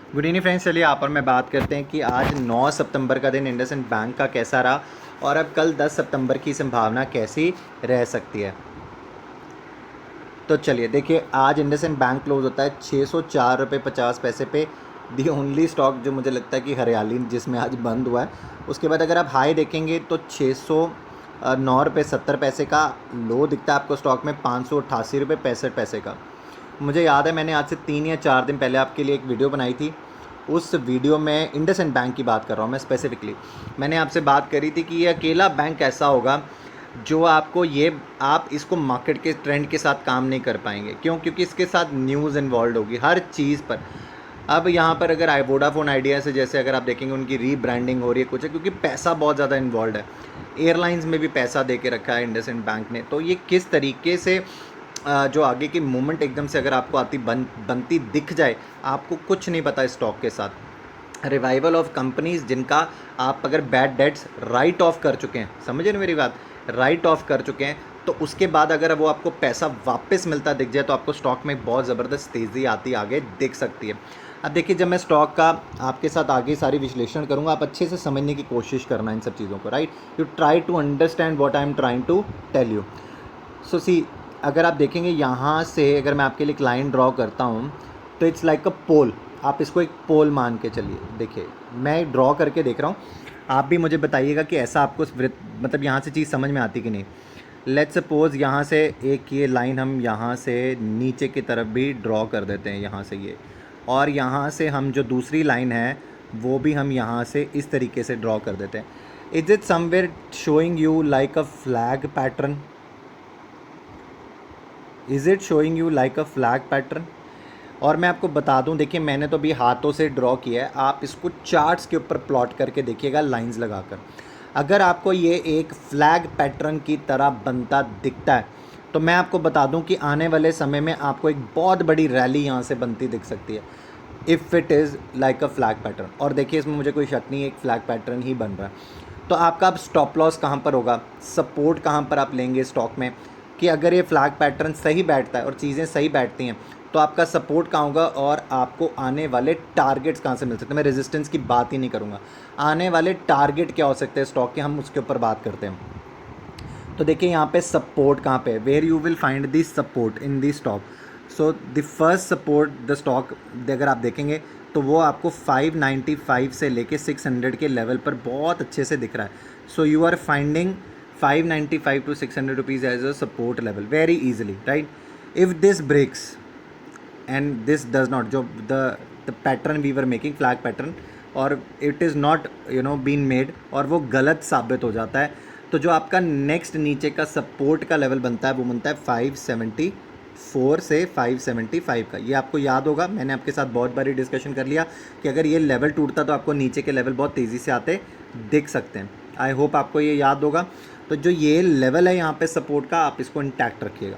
Good evening friends. चलिए यहाँ पर मैं बात करते हैं कि आज 9 सितंबर का दिन इंडसइंड बैंक का कैसा रहा और अब कल 10 सितंबर की संभावना कैसी रह सकती है। तो चलिए देखिए, आज इंडसइंड बैंक क्लोज होता है 604 रुपये 50 पैसे पे। दी ओनली स्टॉक जो मुझे लगता है कि हरियाली जिसमें आज बंद हुआ है। उसके बाद अगर आप हाई देखेंगे तो 609 रुपये 70 पैसे का लो दिखता है आपको स्टॉक में, 588 रुपये 65 पैसे का। मुझे याद है मैंने आज से 3 या 4 दिन पहले आपके लिए एक वीडियो बनाई थी। उस वीडियो में इंडसइंड बैंक की बात कर रहा हूँ मैं स्पेसिफिकली। मैंने आपसे बात करी थी कि ये अकेला बैंक ऐसा होगा जो आपको आप इसको मार्केट के ट्रेंड के साथ काम नहीं कर पाएंगे। क्यों? क्योंकि इसके साथ न्यूज़ इन्वॉल्व होगी हर चीज़ पर। अब यहाँ पर अगर वोडाफोन आइडिया से जैसे अगर आप देखेंगे उनकी रीब्रांडिंग हो रही है कुछ है, क्योंकि पैसा बहुत ज़्यादा इन्वॉल्व है। एयरलाइंस में भी पैसा दे के रखा है इंडसइंड बैंक ने। तो ये किस तरीके से जो आगे की मूवमेंट एकदम से अगर आपको बनती दिख जाए, आपको कुछ नहीं पता स्टॉक के साथ। रिवाइवल ऑफ कंपनीज जिनका आप अगर बैड डेट्स राइट ऑफ कर चुके हैं, समझे ना मेरी बात, राइट ऑफ कर चुके हैं, तो उसके बाद अगर वो आपको पैसा वापस मिलता दिख जाए तो आपको स्टॉक में बहुत ज़बरदस्त तेज़ी आती आगे दिख सकती है। अब देखिए, जब मैं स्टॉक का आपके साथ आगे सारी विश्लेषण करूंगा, आप अच्छे से समझने की कोशिश करना इन सब चीज़ों को, right. You try to understand what I am trying to tell you. So see, अगर आप देखेंगे यहाँ से अगर मैं आपके लिए एक लाइन ड्रॉ करता हूँ तो इट्स लाइक अ पोल। आप इसको एक पोल मान के चलिए। देखिए, मैं ड्रॉ करके देख रहा हूँ, आप भी मुझे बताइएगा कि ऐसा आपको मतलब यहाँ से चीज़ समझ में आती कि नहीं। लेट्स सपोज यहाँ से एक ये लाइन हम यहाँ से नीचे की तरफ भी ड्रॉ कर देते हैं, यहाँ से ये, और यहाँ से हम जो दूसरी लाइन है वो भी हम यहाँ से इस तरीके से ड्रॉ कर देते हैं। Is it somewhere showing you like a flag pattern? Is it showing you like a flag pattern? और मैं आपको बता दूं, देखिए मैंने तो अभी हाथों से ड्रॉ किया है, आप इसको चार्ट्स के ऊपर प्लॉट करके देखिएगा लाइंस लगाकर। अगर आपको ये एक फ्लैग पैटर्न की तरह बनता दिखता है तो मैं आपको बता दूं कि आने वाले समय में आपको एक बहुत बड़ी रैली यहाँ से बनती दिख सकती है, if it is like a flag pattern. और देखिए, इसमें मुझे कोई शक नहीं है, एक फ्लैग पैटर्न ही बन रहा है। तो आपका अब स्टॉप लॉस कहाँ पर होगा, सपोर्ट कहाँ पर आप लेंगे स्टॉक में, कि अगर ये फ्लैग पैटर्न सही बैठता है और चीज़ें सही बैठती हैं तो आपका सपोर्ट कहाँ होगा और आपको आने वाले टारगेट्स कहाँ से मिल सकते हैं। मैं रेजिस्टेंस की बात ही नहीं करूँगा, आने वाले टारगेट क्या हो सकते हैं स्टॉक के, हम उसके ऊपर बात करते हैं। तो देखिए यहाँ पे सपोर्ट कहाँ पे है, where you will find the support in the stock. So the first support the stock अगर आप देखेंगे तो वो आपको 595 से लेके 600 के लेवल पर बहुत अच्छे से दिख रहा है। So you are finding 595 to 600 rupees as a support level very easily, right? If this breaks and this does not, जो the pattern we were making flag pattern, और it is not been made और वो गलत साबित हो जाता है, तो जो आपका नेक्स्ट नीचे का सपोर्ट का लेवल बनता है वो बनता है 574 से 575 का। ये आपको याद होगा, मैंने आपके साथ बहुत बारी डिस्कशन कर लिया कि अगर ये लेवल टूटता तो आपको नीचे के लेवल बहुत तेज़ी से आते दिख सकते हैं। आई होप आपको ये याद होगा। तो जो ये लेवल है यहाँ पे सपोर्ट का, आप इसको इंटैक्ट रखिएगा।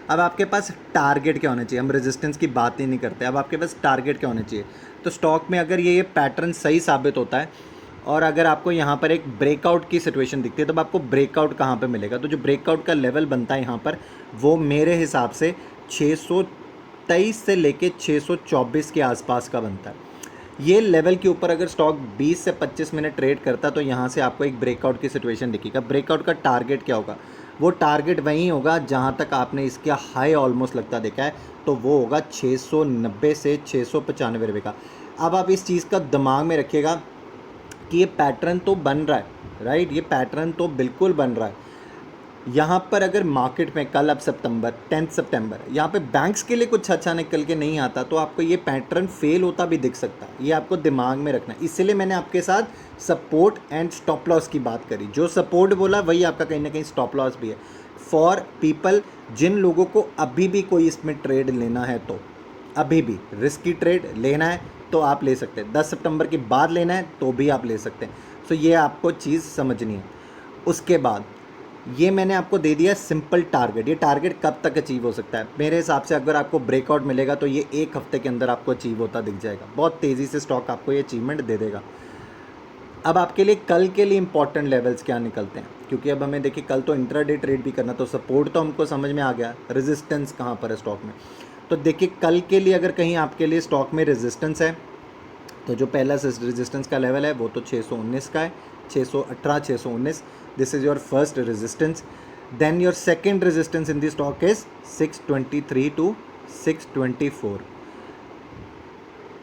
अब आपके पास टारगेट क्या होना चाहिए, हम रेजिस्टेंस की बात ही नहीं करते, अब आपके पास टारगेट क्या होना चाहिए। तो स्टॉक में अगर ये पैटर्न सही साबित होता है और अगर आपको यहाँ पर एक ब्रेकआउट की सिचुएशन दिखती है, तब आपको ब्रेकआउट कहाँ पे मिलेगा, तो जो ब्रेकआउट का लेवल बनता है यहाँ पर वो मेरे हिसाब से 623 से लेके 624 के आसपास का बनता है। ये लेवल के ऊपर अगर स्टॉक 20 से 25 मिनट ट्रेड करता तो यहाँ से आपको एक ब्रेकआउट की सिचुएशन दिखेगा। ब्रेकआउट का टारगेट क्या होगा, वो टारगेट वहीं होगा जहाँ तक आपने इसका हाई ऑलमोस्ट लगता देखा है, तो वो होगा 690 से 695 रुपये का। अब आप इस चीज़ का दिमाग में रखिएगा कि ये पैटर्न तो बन रहा है, राइट, ये पैटर्न तो बिल्कुल बन रहा है। यहाँ पर अगर मार्केट में कल अब 10 सितंबर यहाँ पे बैंक्स के लिए कुछ अच्छा निकल के नहीं आता तो आपको ये पैटर्न फेल होता भी दिख सकता है, ये आपको दिमाग में रखना है। इसलिए मैंने आपके साथ सपोर्ट एंड स्टॉप लॉस की बात करी, जो सपोर्ट बोला वही आपका कहीं ना कहीं स्टॉप लॉस भी है फॉर पीपल जिन लोगों को अभी भी कोई इसमें ट्रेड लेना है, तो अभी भी रिस्की ट्रेड लेना है तो आप ले सकते हैं। 10 सितंबर के बाद लेना है तो भी आप ले सकते हैं। सो ये आपको चीज़ समझनी है। उसके बाद ये मैंने आपको दे दिया सिंपल टारगेट। ये टारगेट कब तक अचीव हो सकता है, मेरे हिसाब से अगर आपको ब्रेकआउट मिलेगा तो ये एक हफ्ते के अंदर आपको अचीव होता दिख जाएगा। बहुत तेज़ी से स्टॉक आपको ये अचीवमेंट दे देगा। अब आपके लिए कल के लिए इंपॉर्टेंट लेवल्स क्या निकलते हैं, क्योंकि अब हमें देखिए कल तो इंट्राडे ट्रेड भी करना, तो सपोर्ट तो हमको समझ में आ गया, रेजिस्टेंस कहाँ पर है स्टॉक में। तो देखिए कल के लिए अगर कहीं आपके लिए स्टॉक में रेजिस्टेंस है तो जो पहला रेजिस्टेंस का लेवल है वो तो 619 का है, 618 619, this is your first resistance. Then your second resistance in this stock is 623 to 624.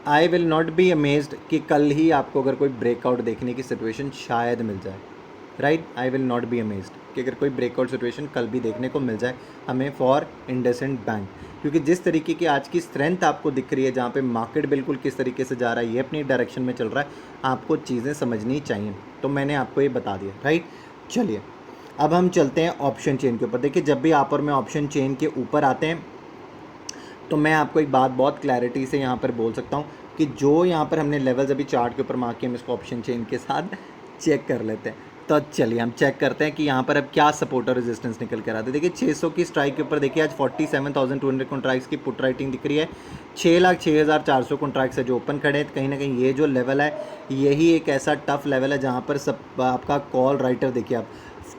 I will not be amazed कि कल ही आपको अगर कोई ब्रेकआउट देखने की सिचुएशन शायद मिल जाए, right. I will not be amazed कि अगर कोई ब्रेकआउट सिचुएशन कल भी देखने को मिल जाए हमें फॉर इंडसइंड बैंक, क्योंकि जिस तरीके की आज की स्ट्रेंथ आपको दिख रही है, जहाँ पे मार्केट बिल्कुल किस तरीके से जा रहा है, ये अपनी डायरेक्शन में चल रहा है, आपको चीज़ें समझनी चाहिए. तो मैंने आपको ये बता दिया, राइट. चलिए अब हम चलते हैं ऑप्शन चेन के ऊपर. देखिए जब भी आप और मैं ऑप्शन चेन के ऊपर आते हैं तो मैं आपको एक बात बहुत क्लैरिटी से यहाँ पर बोल सकता हूँ कि जो यहाँ पर हमने लेवल्स अभी चार्ट के ऊपर मार्क किए, हम इसको ऑप्शन चेन के साथ चेक कर लेते हैं. तो चलिए हम चेक करते हैं कि यहाँ पर अब क्या सपोर्ट और रेजिस्टेंस निकल कर आते हैं. देखिए 600 की स्ट्राइक के ऊपर देखिए आज 47,200 कॉन्ट्रैक्ट्स की पुट राइटिंग दिख रही है. 6,06,400 कॉन्ट्रैक्ट्स है जो ओपन खड़े हैं. कहीं ना कहीं ये जो लेवल है यही एक ऐसा टफ लेवल है जहाँ पर सब आपका कॉल राइटर देखिए आप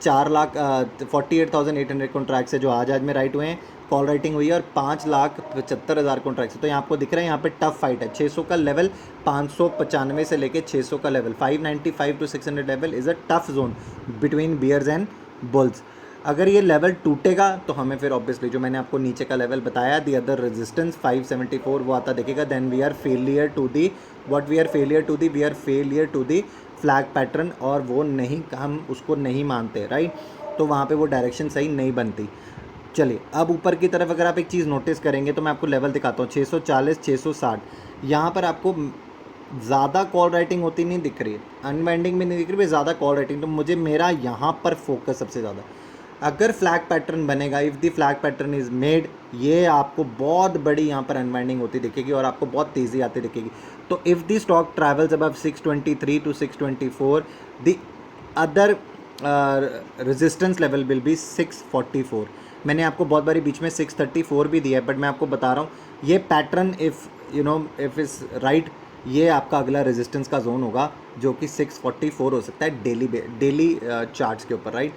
4,48,800 कॉन्ट्रैक्ट्स है जो आज में राइट हुए हैं, कॉल राइटिंग हुई है, और 5,75,000 कॉन्ट्रैक्ट्स है. तो यहाँ आपको दिख रहा है यहाँ पे टफ फाइट है. 600 का लेवल 595 से लेके 600 का level 595 to 600 level is a tough zone between bears and bulls. अगर ये लेवल टूटेगा तो हमें फिर ऑब्वियसली जो मैंने आपको नीचे का लेवल बताया दी अदर रेजिस्टेंस 574 वो आता दिखेगा. Then we are failure to the what we are failure to the, we are failure to the flag pattern, और वो नहीं, हम उसको नहीं मानते, राइट. तो वहाँ पे वो डायरेक्शन सही नहीं बनती. चलिए अब ऊपर की तरफ अगर आप एक चीज़ नोटिस करेंगे तो मैं आपको लेवल दिखाता हूँ 640 660. यहाँ पर आपको ज़्यादा कॉल राइटिंग होती नहीं दिख रही है, अनवाइंडिंग भी नहीं दिख रही है, ज़्यादा कॉल राइटिंग. तो मुझे मेरा यहाँ पर फोकस सबसे ज़्यादा, अगर फ्लैग पैटर्न बनेगा, if the flag pattern is made, ये आपको बहुत बड़ी यहाँ पर अनवाइंडिंग होती दिखेगी और आपको बहुत तेज़ी आती दिखेगी. तो if the stock travels above 623 to 624 the other resistance level will be 644. मैंने आपको बहुत बारी बीच में 634 भी दिया है, बट मैं आपको बता रहा हूँ ये पैटर्न इफ़ इज़ राइट, ये आपका अगला रेजिस्टेंस का जोन होगा जो कि 644 हो सकता है डेली चार्ट्स के ऊपर, राइट.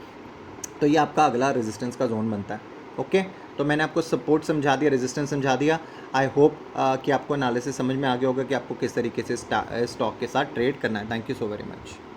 तो ये आपका अगला रेजिस्टेंस का जोन बनता है. ओके, तो मैंने आपको सपोर्ट समझा दिया, रेजिस्टेंस समझा दिया. आई होप कि आपको एनालिसिस समझ में आ गया होगा कि आपको किस तरीके से स्टॉक के साथ ट्रेड करना है. Thank you so very much.